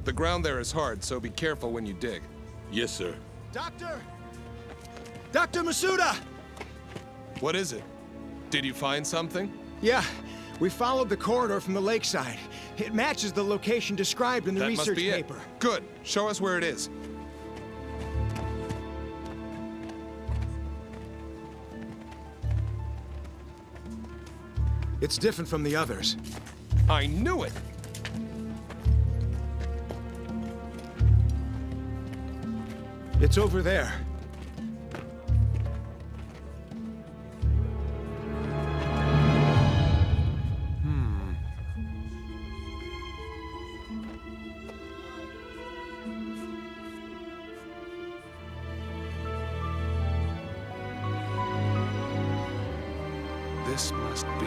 The ground there is hard, so be careful when you dig. Yes, sir. Doctor! Dr. Masuda! What is it? Did you find something? Yeah, we followed the corridor from the lakeside. It matches the location described in the That must research be paper. it. Good. Show us where it is. It's different from the others. I knew it! It's over there. This must be...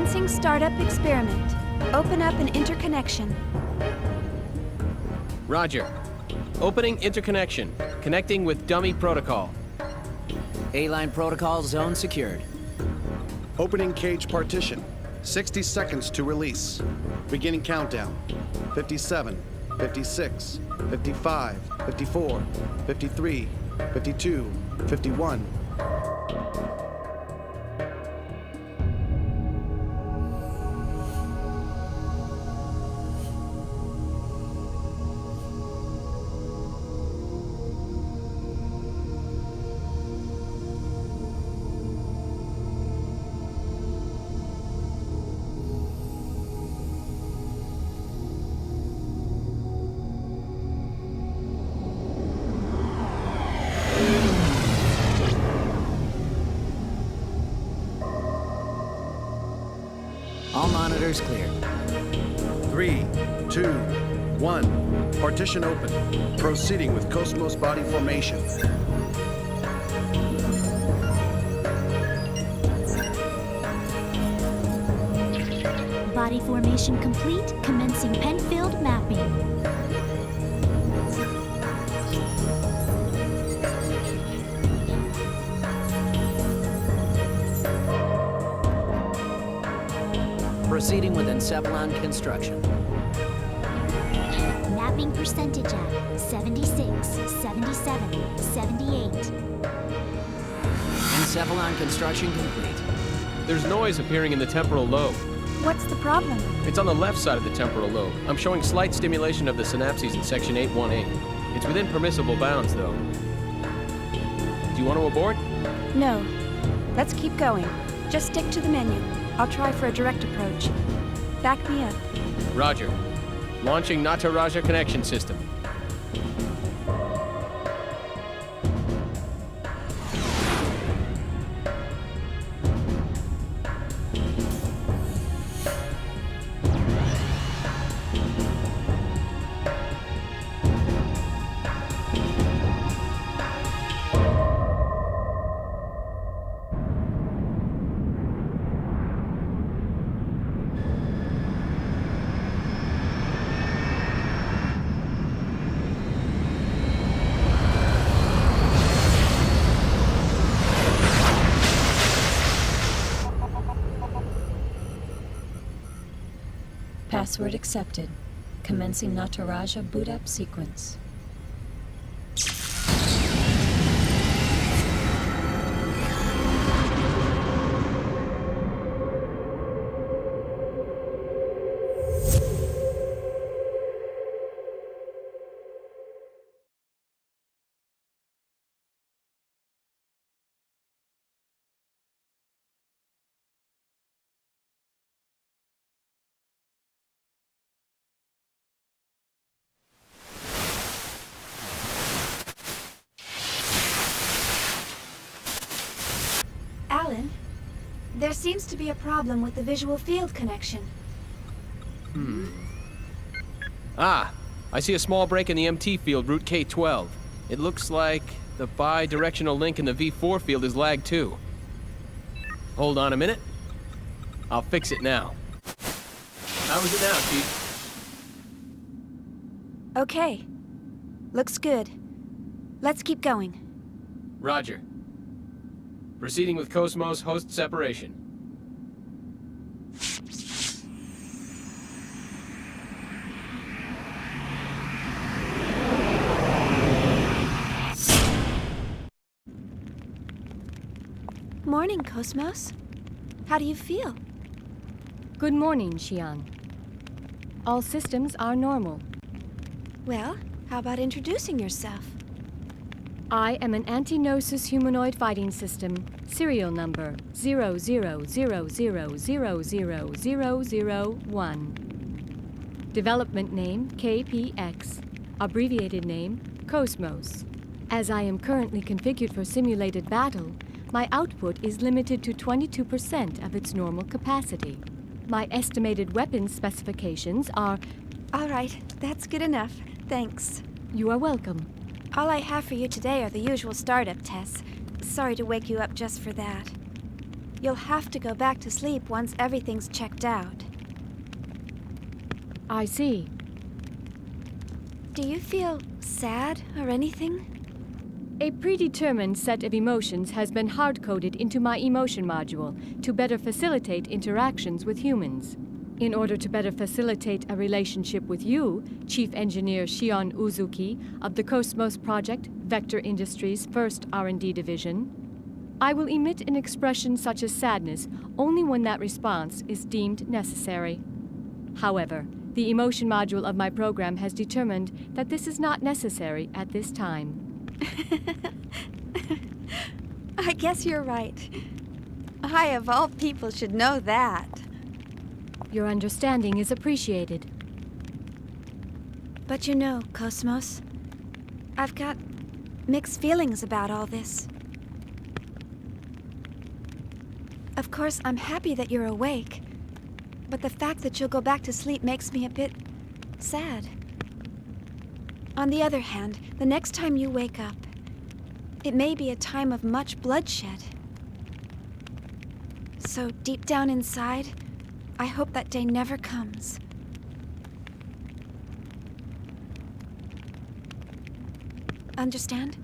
Commencing startup experiment. Open up an interconnection. Roger. Opening interconnection. Connecting with dummy protocol. A-line protocol zone secured. Opening cage partition. 60 seconds to release. Beginning countdown. 57, 56, 55, 54, 53, 52, 51. All monitors clear. 3, 2, 1. Partition open. Proceeding with Cosmos body formation. Body formation complete. Commencing Penfield mapping. Proceeding with Encephalon construction. Mapping percentage at 76, 77, 78. Encephalon construction complete. There's noise appearing in the temporal lobe. What's the problem? It's on the left side of the temporal lobe. I'm showing slight stimulation of the synapses in section 818. It's within permissible bounds, though. Do you want to abort? No. Let's keep going. Just stick to the menu. I'll try for a direct approach. Back me up. Roger. Launching Nataraja connection system. Password accepted. Commencing Nataraja boot up sequence. Alan, there seems to be a problem with the visual field connection. Ah, I see a small break in the MT field, route K12. It looks like the bi-directional link in the V4 field is lagged too. Hold on a minute. I'll fix it now. How is it now, Chief? Okay. Looks good. Let's keep going. Roger. Proceeding with Cosmos host separation. Morning, Cosmos. How do you feel? Good morning, Xian. All systems are normal. Well, how about introducing yourself? I am an anti-Gnosis humanoid fighting system, serial number 0000000001. Development name KPX, abbreviated name Cosmos. As I am currently configured for simulated battle, my output is limited to 22% of its normal capacity. My estimated weapons specifications are... All right, that's good enough. Thanks. You are welcome. All I have for you today are the usual startup tests. Sorry to wake you up just for that. You'll have to go back to sleep once everything's checked out. I see. Do you feel sad or anything? A predetermined set of emotions has been hard-coded into my emotion module to better facilitate interactions with humans. In order to better facilitate a relationship with you, Chief Engineer Shion Uzuki of the Cosmos Project, Vector Industries' first R&D division, I will emit an expression such as sadness only when that response is deemed necessary. However, the emotion module of my program has determined that this is not necessary at this time. I guess you're right. I, of all people, should know that. Your understanding is appreciated. But you know, Cosmos, I've got mixed feelings about all this. Of course, I'm happy that you're awake, but the fact that you'll go back to sleep makes me a bit sad. On the other hand, the next time you wake up, it may be a time of much bloodshed. So deep down inside, I hope that day never comes. Understand?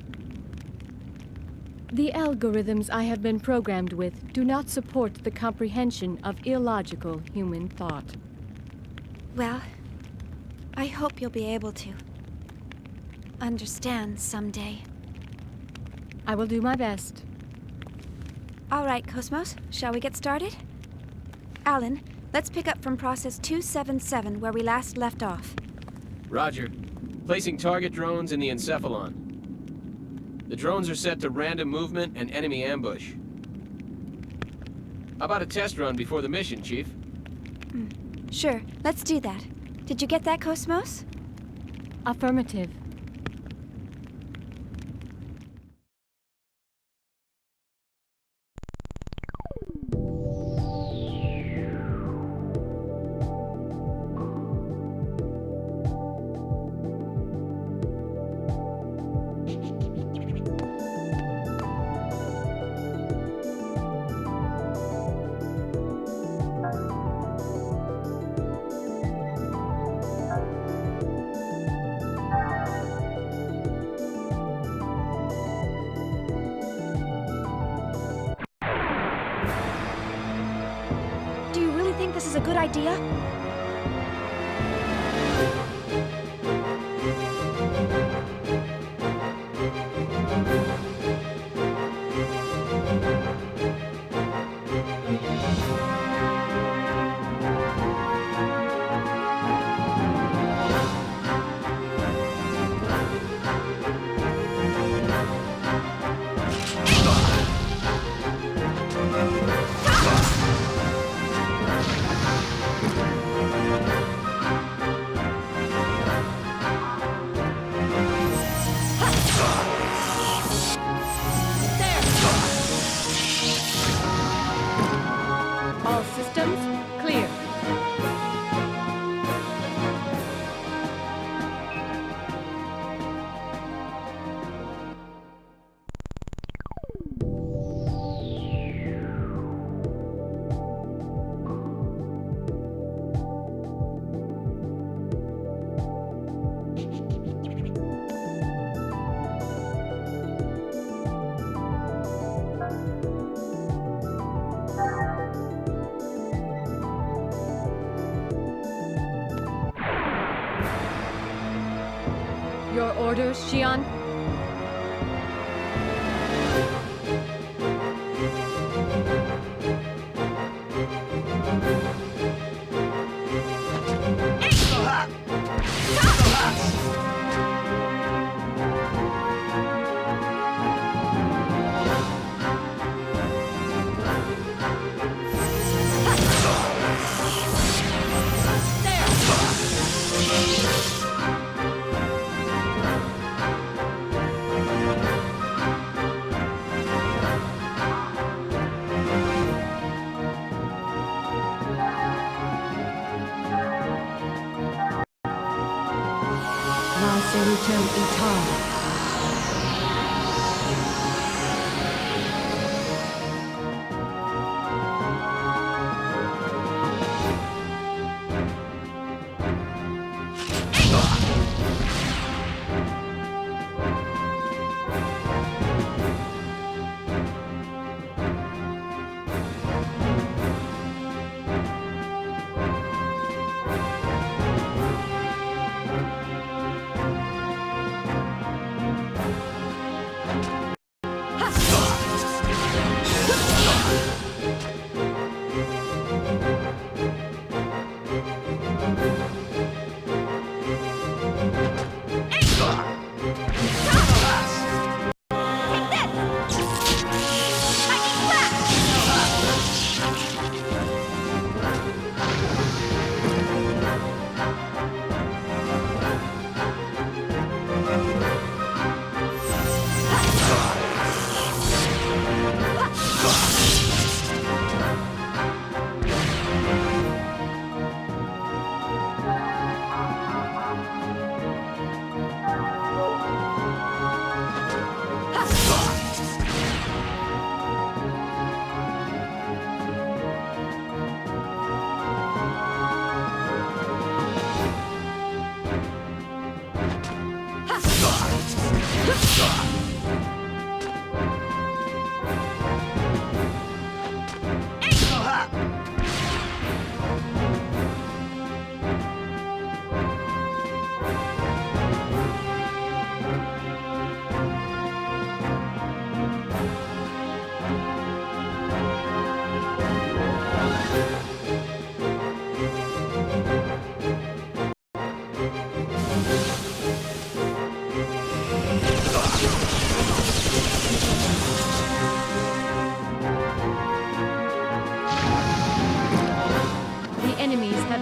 The algorithms I have been programmed with do not support the comprehension of illogical human thought. Well, I hope you'll be able to understand someday. I will do my best. All right, Cosmos, shall we get started? Alan, let's pick up from process 277 where we last left off. Roger. Placing target drones in the encephalon. The drones are set to random movement and enemy ambush. How about a test run before the mission, Chief? Sure, let's do that. Did you get that, Cosmos? Affirmative. Do you really think this is a good idea? All systems clear. Your orders, Shion? Salutem Itar.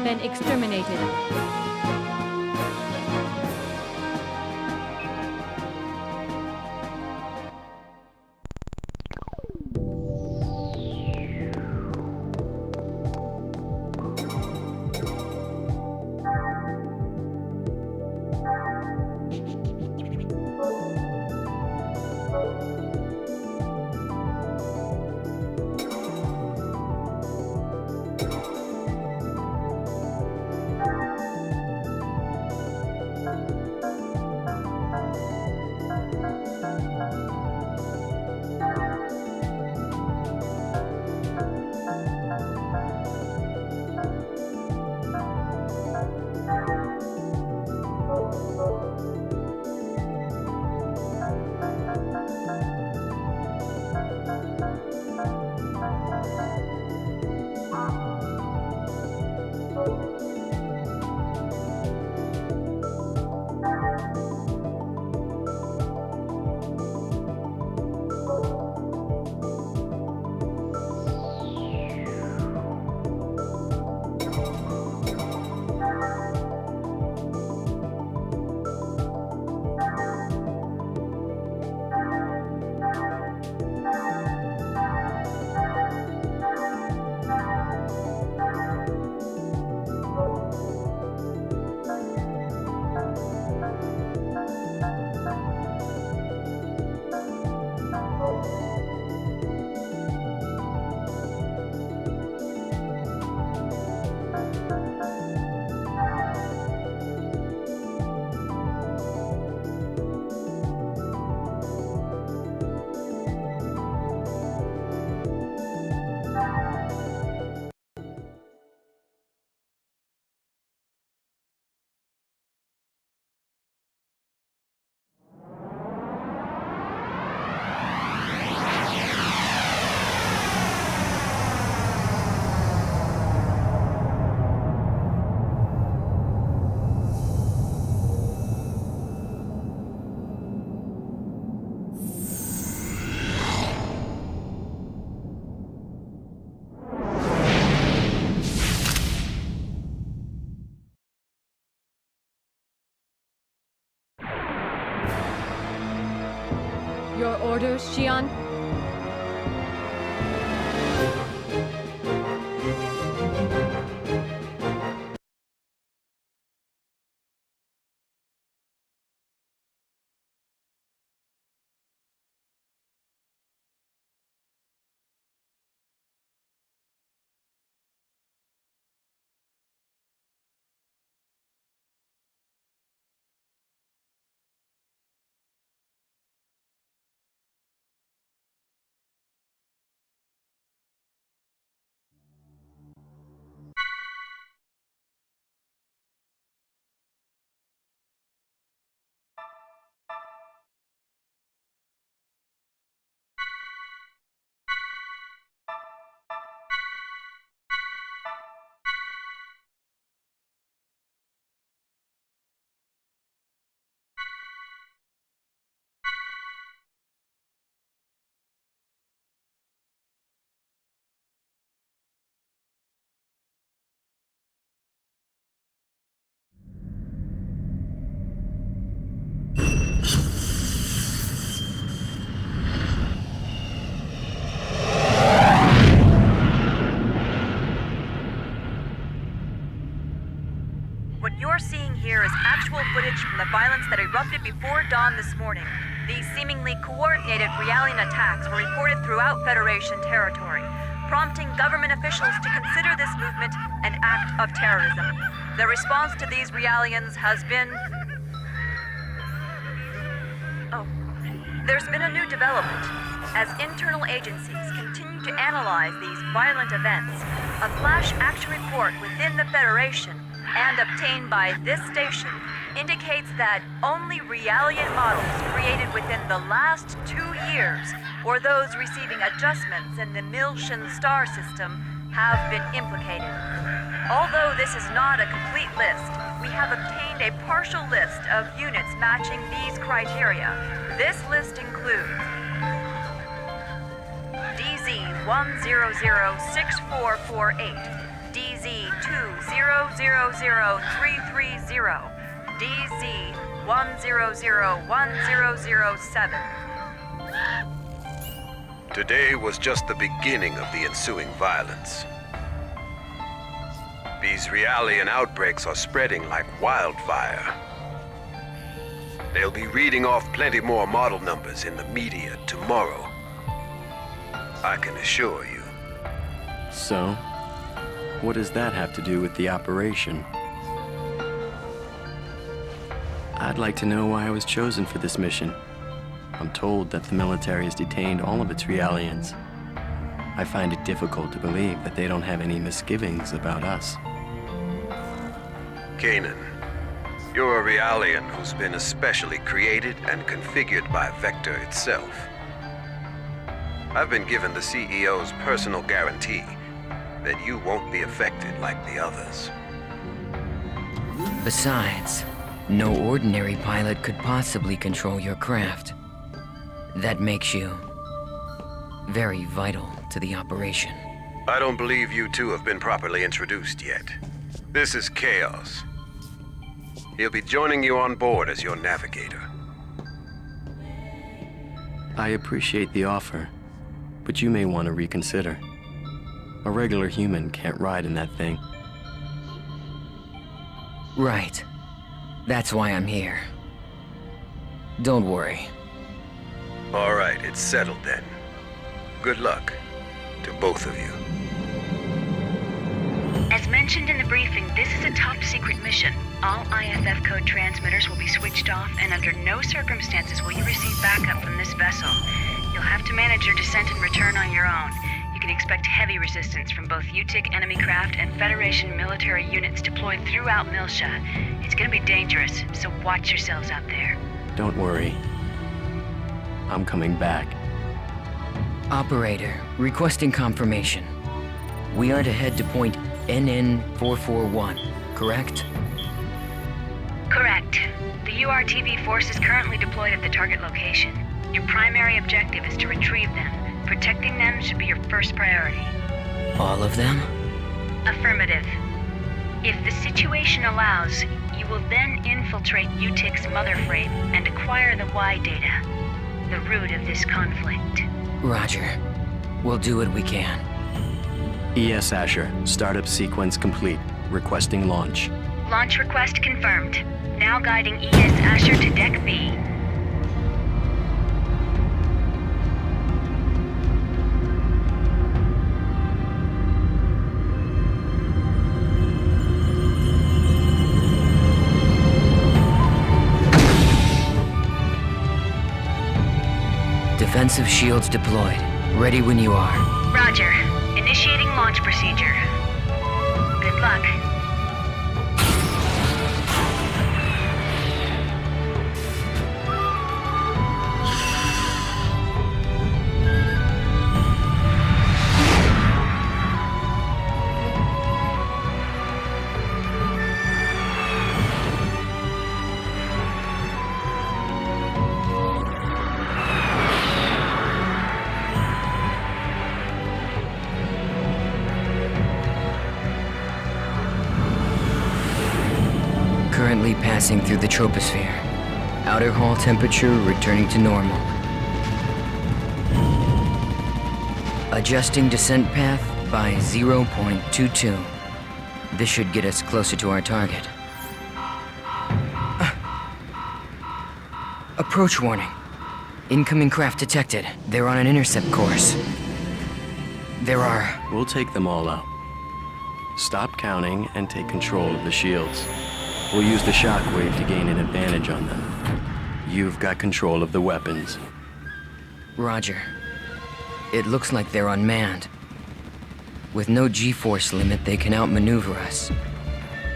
have been exterminated. Your orders, Xian? What you're seeing here is actual footage from the violence that erupted before dawn this morning. These seemingly coordinated Realian attacks were reported throughout Federation territory, prompting government officials to consider this movement an act of terrorism. The response to these Realians has been... There's been a new development. As internal agencies continue to analyze these violent events, a flash action report within the Federation and obtained by this station indicates that only Realian models created within the last 2 years, or those receiving adjustments in the Miltian star system, have been implicated. Although this is not a complete list, we have obtained a partial list of units matching these criteria. This list includes DZ-100-6448, DZ DZ20000330, DZ100107. Today was just the beginning of the ensuing violence. These Realian outbreaks are spreading like wildfire. They'll be reading off plenty more model numbers in the media tomorrow. I can assure you. So, what does that have to do with the operation? I'd like to know why I was chosen for this mission. I'm told that the military has detained all of its Realians. I find it difficult to believe that they don't have any misgivings about us. Kanan, you're a Realian who's been especially created and configured by Vector itself. I've been given the CEO's personal guarantee that you won't be affected like the others. Besides, no ordinary pilot could possibly control your craft. That makes you very vital to the operation. I don't believe you two have been properly introduced yet. This is Chaos. He'll be joining you on board as your navigator. I appreciate the offer, but you may want to reconsider. A regular human can't ride in that thing. Right. That's why I'm here. Don't worry. All right, it's settled then. Good luck to both of you. As mentioned in the briefing, this is a top-secret mission. All IFF code transmitters will be switched off, and under no circumstances will you receive backup from this vessel. You'll have to manage your descent and return on your own. You can expect heavy resistance from both UTIC enemy craft and Federation military units deployed throughout Milsha. It's gonna be dangerous, so watch yourselves out there. Don't worry. I'm coming back. Operator, requesting confirmation. We are to head to point NN441, correct? Correct. The URTV force is currently deployed at the target location. Your primary objective is to retrieve them. Protecting them should be your first priority. All of them? Affirmative. If the situation allows, you will then infiltrate UTIC's mother frame and acquire the Y data, the root of this conflict. Roger. We'll do what we can. ES Asher, startup sequence complete. Requesting launch. Launch request confirmed. Now guiding ES Asher to Deck B. Defensive shields deployed. Ready when you are. Roger. Initiating launch procedure. Good luck. Currently passing through the troposphere. Outer hull temperature returning to normal. Adjusting descent path by 0.22. This should get us closer to our target. Approach warning. Incoming craft detected. They're on an intercept course. There are... We'll take them all out. Stop counting and take control of the shields. We'll use the shockwave to gain an advantage on them. You've got control of the weapons. Roger. It looks like they're unmanned. With no G-force limit, they can outmaneuver us.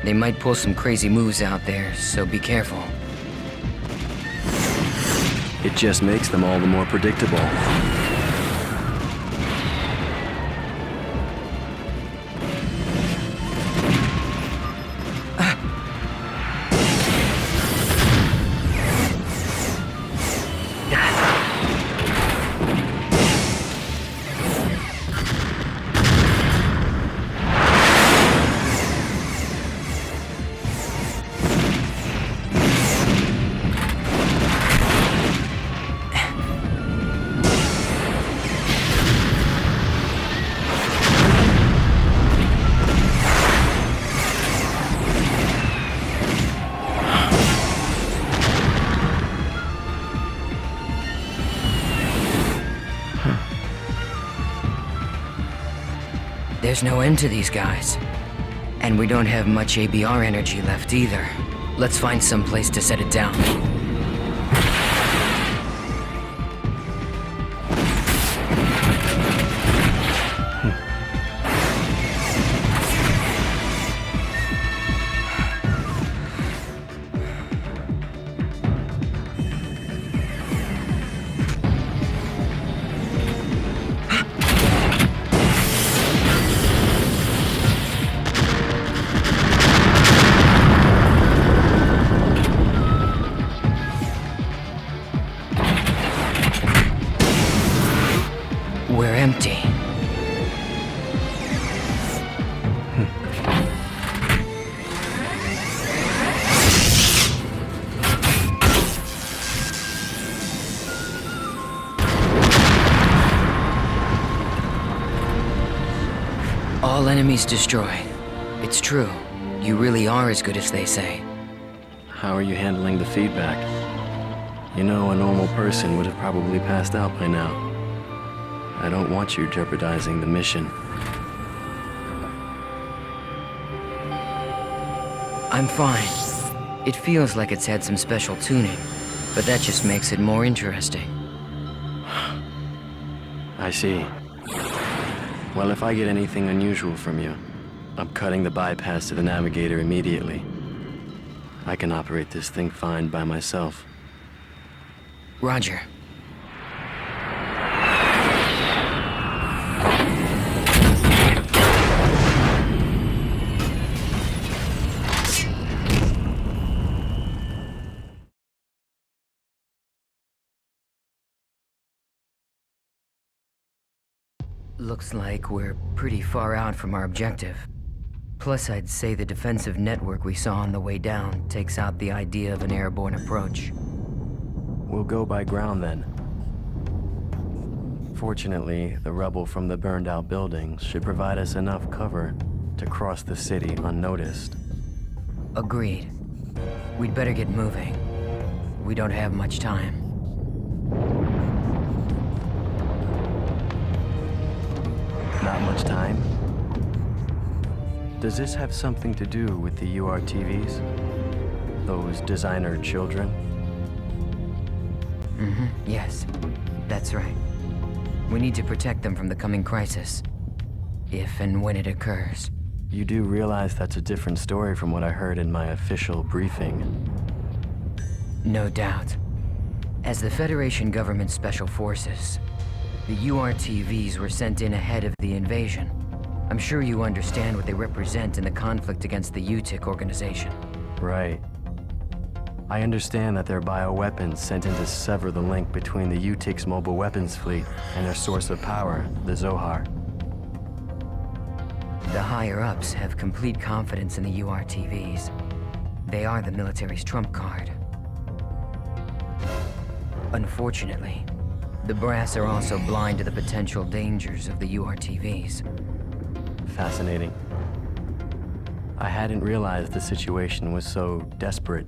They might pull some crazy moves out there, so be careful. It just makes them all the more predictable. There's no end to these guys. And we don't have much ABR energy left either. Let's find some place to set it down. We're empty. All enemies destroyed. It's true. You really are as good as they say. How are you handling the feedback? You know, a normal person would have probably passed out by now. I don't want you jeopardizing the mission. I'm fine. It feels like it's had some special tuning, but that just makes it more interesting. I see. Well, if I get anything unusual from you, I'm cutting the bypass to the navigator immediately. I can operate this thing fine by myself. Roger. Looks like we're pretty far out from our objective. Plus, I'd say the defensive network we saw on the way down takes out the idea of an airborne approach. We'll go by ground then. Fortunately, the rubble from the burned-out buildings should provide us enough cover to cross the city unnoticed. Agreed. We'd better get moving. We don't have much time. Not much time? Does this have something to do with the URTVs? Those designer children? Yes. That's right. We need to protect them from the coming crisis. If and when it occurs. You do realize that's a different story from what I heard in my official briefing. No doubt. As the Federation government special forces, the URTVs were sent in ahead of the invasion. I'm sure you understand what they represent in the conflict against the UTIC organization. Right. I understand that they're bioweapons sent in to sever the link between the UTIC's mobile weapons fleet and their source of power, the Zohar. The higher-ups have complete confidence in the URTVs. They are the military's trump card. Unfortunately, the brass are also blind to the potential dangers of the URTVs. Fascinating. I hadn't realized the situation was so desperate.